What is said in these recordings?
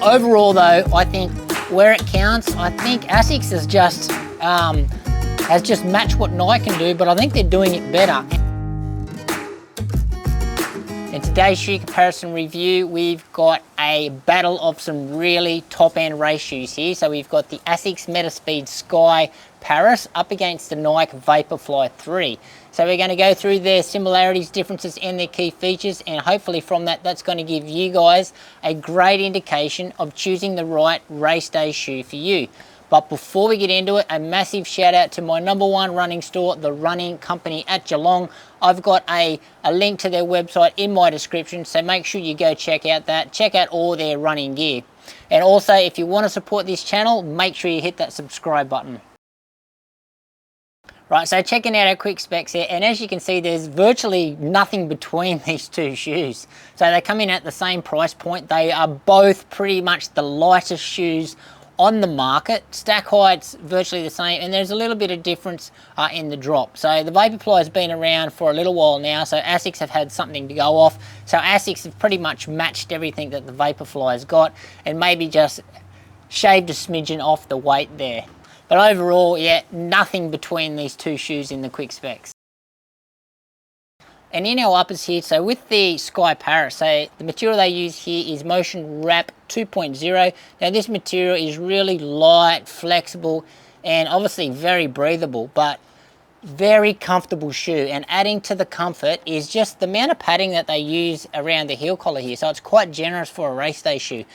Overall though, I think where it counts, I think ASICS has just matched what Nike can do, but I think they're doing it better. In today's shoe comparison review, we've got a battle of some really top-end race shoes here. So we've got the ASICS Metaspeed Sky Paris up against the Nike Vaporfly 3. So we're going to go through their similarities, differences, and their key features, and hopefully from that, that's going to give you guys a great indication of choosing the right race day shoe for you. But before we get into it, a massive shout out to my #1 running store, the Running Company at Geelong. I've got a link to their website in my description, so make sure you go check out that. Check out all their running gear. And also, if you want to support this channel, make sure you hit that subscribe button. Right, so checking out our quick specs here, and as you can see, there's virtually nothing between these two shoes. So they come in at the same price point. They are both pretty much the lightest shoes on the market. Stack height's virtually the same, and there's a little bit of difference in the drop. So the Vaporfly has been around for a little while now, so ASICS have had something to go off. So ASICS have pretty much matched everything that the Vaporfly has got, and maybe just shaved a smidgen off the weight there. But overall, yeah, nothing between these two shoes in the quick specs. And in our uppers here, so with the Sky Paris, so the material they use here is Motion Wrap 2.0. Now this material is really light, flexible, and obviously very breathable, but very comfortable shoe. And adding to the comfort is just the amount of padding that they use around the heel collar here. So it's quite generous for a race day shoe.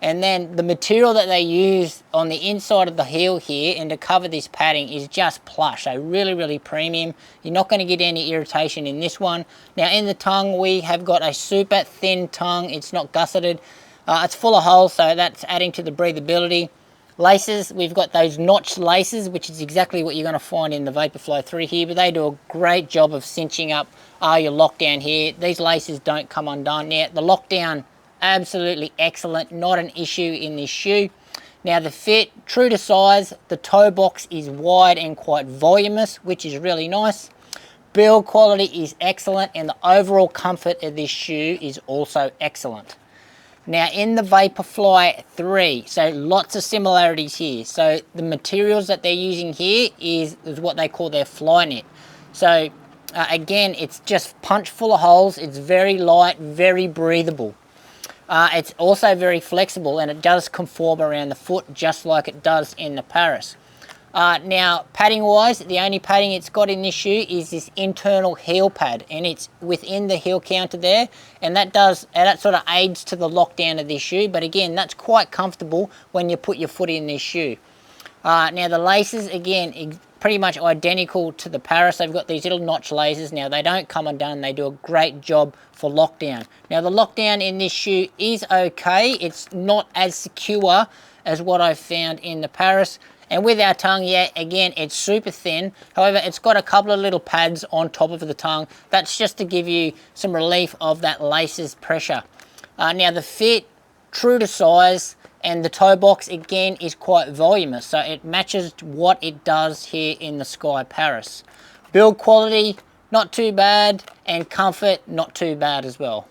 And then the material that they use on the inside of the heel here and to cover this padding is just plush. So really, really premium. You're not going to get any irritation in this one. Now in the tongue, we have got a super thin tongue. It's not gusseted. It's full of holes, so that's adding to the breathability. Laces, we've got those notched laces, which is exactly what you're going to find in the Vaporfly 3 here, but they do a great job of cinching up your lockdown here. These laces don't come undone. Now the lockdown, absolutely excellent, not an issue in this shoe. Now the fit, true to size, the toe box is wide and quite voluminous, which is really nice. Build quality is excellent, and the overall comfort of this shoe is also excellent. Now in the Vaporfly 3, so lots of similarities here. So the materials that they're using here is what they call their fly knit. So again, it's just punch full of holes. It's very light, very breathable. It's also very flexible, and it does conform around the foot just like it does in the Paris. Now padding wise, the only padding it's got in this shoe is this internal heel pad, and it's within the heel counter there, and that sort of aids to the lockdown of this shoe. But again, that's quite comfortable when you put your foot in this shoe. Now the laces, again, pretty much identical to the Paris. They've got these little notch laces. Now they don't come undone. They do a great job for lockdown. Now the lockdown in this shoe is okay. It's not as secure as what I've found in the Paris. And with our tongue, yeah, again, it's super thin. However, it's got a couple of little pads on top of the tongue. That's just to give you some relief of that laces pressure. Now the fit, true to size, and the toe box again is quite voluminous, so it matches what it does here in the Sky Paris. Build quality, not too bad, and comfort, not too bad as well.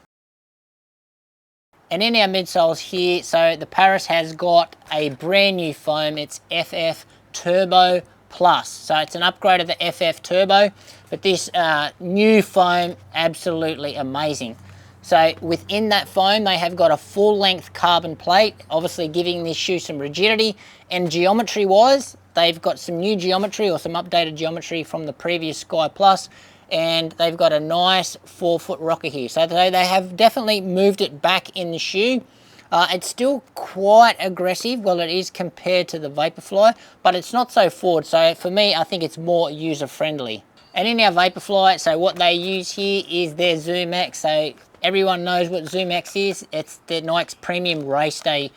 And in our midsoles here, so the Paris has got a brand new foam. It's FF Turbo Plus, so it's an upgrade of the FF Turbo, but this new foam, absolutely amazing. So within that foam, they have got a full-length carbon plate, obviously giving this shoe some rigidity. And geometry-wise, they've got some new geometry or some updated geometry from the previous Sky Plus, and they've got a nice 4-foot rocker here. So they have definitely moved it back in the shoe. It's still quite aggressive, well it is compared to the Vaporfly, but it's not so forward. So for me, I think it's more user-friendly. And in our Vaporfly, so what they use here is their Zoom X. So everyone knows what Zoom X is. It's the Nike's premium race day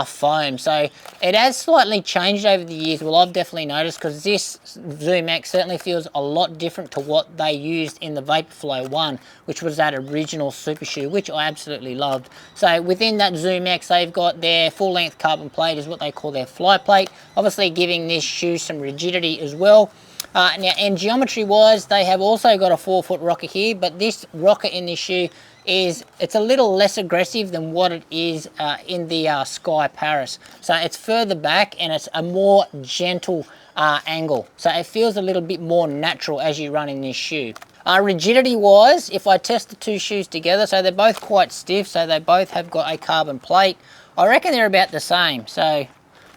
foam. So it has slightly changed over the years. Well, I've definitely noticed, because this Zoom X certainly feels a lot different to what they used in the Vaporfly 1, which was that original super shoe, which I absolutely loved. So within that Zoom X, they've got their full-length carbon plate, is what they call their fly plate, obviously giving this shoe some rigidity as well. Now, and geometry wise, they have also got a 4-foot rocker here, but this rocker in this shoe it's a little less aggressive than what it is in the Sky Paris. So it's further back and it's a more gentle angle. So it feels a little bit more natural as you run in this shoe. Rigidity wise, if I test the two shoes together, so they're both quite stiff, so they both have got a carbon plate. I reckon they're about the same. So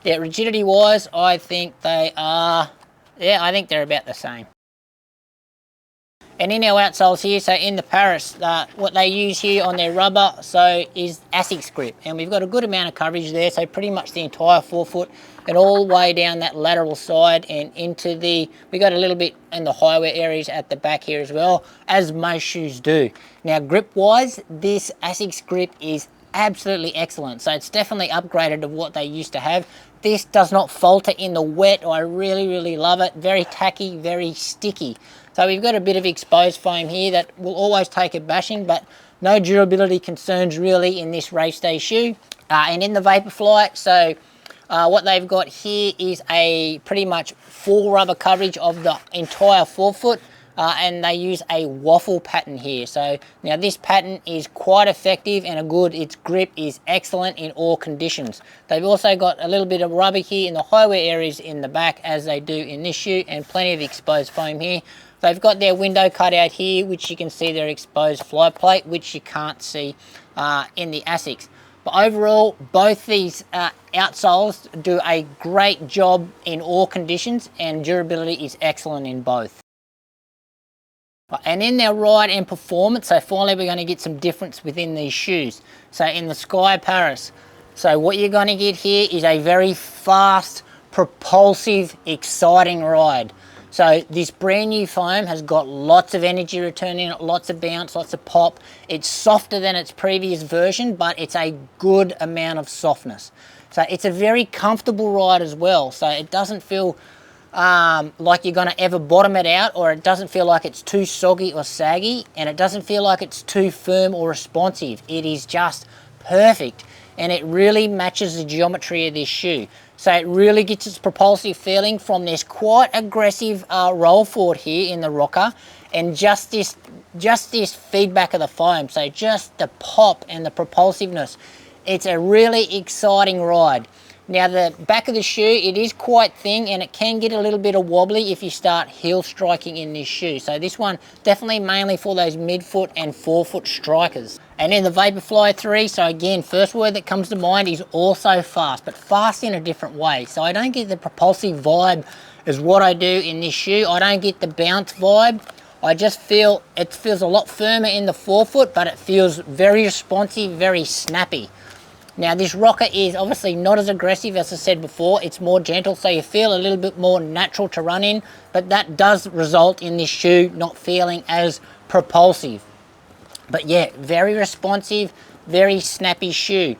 yeah, rigidity wise, I think they are, yeah, I think they're about the same. And in our outsoles here, so in the Paris, what they use here on their rubber, so is ASICS grip. And we've got a good amount of coverage there, so pretty much the entire forefoot and all the way down that lateral side and into we got a little bit in the highway areas at the back here as well, as most shoes do. Now grip-wise, this ASICS grip is absolutely excellent. So it's definitely upgraded to what they used to have. This does not falter in the wet. I really, really love it. Very tacky, very sticky. So we've got a bit of exposed foam here that will always take a bashing, but no durability concerns really in this race day shoe. And in the Vaporfly, so what they've got here is a pretty much full rubber coverage of the entire forefoot. And they use a waffle pattern here. So now this pattern is quite effective and its grip is excellent in all conditions. They've also got a little bit of rubber here in the highway areas in the back, as they do in this shoe, and plenty of exposed foam here. They've got their window cut out here, which you can see their exposed fly plate, which you can't see in the ASICS. But overall, both these outsoles do a great job in all conditions, and durability is excellent in both. And in their ride and performance, so finally we're going to get some difference within these shoes. So in the Sky Paris, so what you're going to get here is a very fast, propulsive, exciting ride. So this brand new foam has got lots of energy return in it, lots of bounce, lots of pop. It's softer than its previous version, but it's a good amount of softness. So it's a very comfortable ride as well. So it doesn't feel like you're going to ever bottom it out, or it doesn't feel like it's too soggy or saggy, and it doesn't feel like it's too firm or responsive. It is just perfect, and it really matches the geometry of this shoe. So it really gets its propulsive feeling from this quite aggressive roll forward here in the rocker, and just this feedback of the foam. So just the pop and the propulsiveness. It's a really exciting ride. Now the back of the shoe, it is quite thin and it can get a little bit of wobbly if you start heel striking in this shoe. So this one definitely mainly for those midfoot and forefoot strikers. And in the Vaporfly 3, so again, first word that comes to mind is also fast, but fast in a different way. So I don't get the propulsive vibe as what I do in this shoe. I don't get the bounce vibe. I just feel it feels a lot firmer in the forefoot, but it feels very responsive, very snappy. Now this rocker is obviously not as aggressive as I said before. It's more gentle, so you feel a little bit more natural to run in, but that does result in this shoe not feeling as propulsive. But yeah, very responsive, very snappy shoe.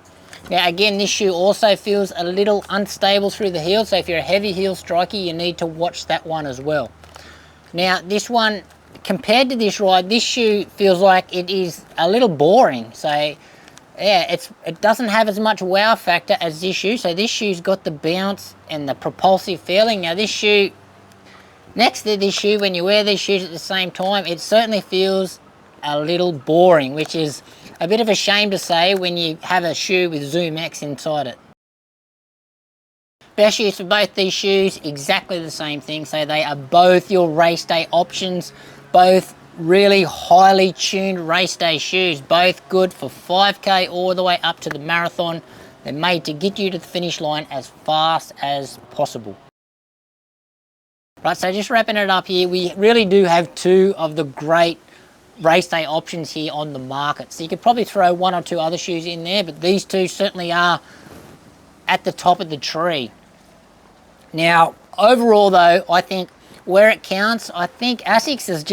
Now again, this shoe also feels a little unstable through the heel, so if you're a heavy heel striker, you need to watch that one as well. Now this one, compared to this ride, this shoe feels like it is a little boring. So yeah, it doesn't have as much wow factor as this shoe. So this shoe's got the bounce and the propulsive feeling. Now this shoe, next to this shoe, when you wear these shoes at the same time, it certainly feels a little boring, which is a bit of a shame to say when you have a shoe with Zoom X inside it. Best use for both these shoes, exactly the same thing. So they are both your race day options, both really highly tuned race day shoes, both good for 5K all the way up to the marathon. They're made to get you to the finish line as fast as possible. Right, so just wrapping it up here, we really do have two of the great race day options here on the market. So you could probably throw one or two other shoes in there, but these two certainly are at the top of the tree. Now, overall though, I think where it counts, I think ASICS has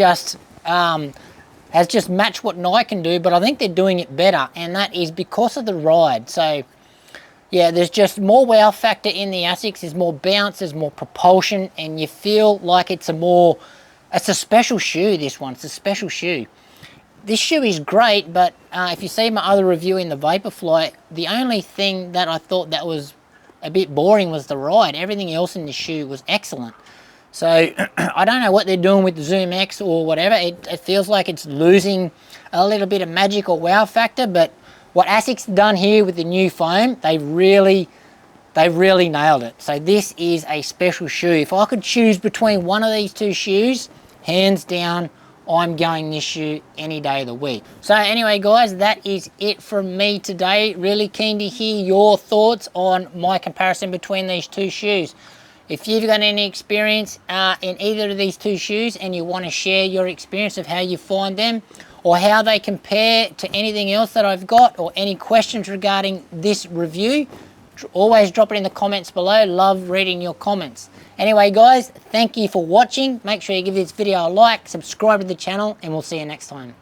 just matched what Nike can do, but I think they're doing it better, and that is because of the ride. So yeah, there's just more wow factor in the ASICS. There's more bounce, there's more propulsion, and you feel like it's a special shoe. This one, it's a special shoe. This shoe is great, but if you see my other review in the Vaporfly, the only thing that I thought that was a bit boring was the ride. Everything else in the shoe was excellent. So I don't know what they're doing with the Zoom X or whatever. It feels like it's losing a little bit of magic or wow factor, but what ASICS done here with the new foam, they really nailed it. So this is a special shoe. If I could choose between one of these two shoes, hands down, I'm going this shoe any day of the week. So anyway, guys, that is it from me today. Really keen to hear your thoughts on my comparison between these two shoes. If you've got any experience in either of these two shoes and you want to share your experience of how you find them or how they compare to anything else that I've got, or any questions regarding this review, always drop it in the comments below. Love reading your comments. Anyway, guys, thank you for watching. Make sure you give this video a like, subscribe to the channel, and we'll see you next time.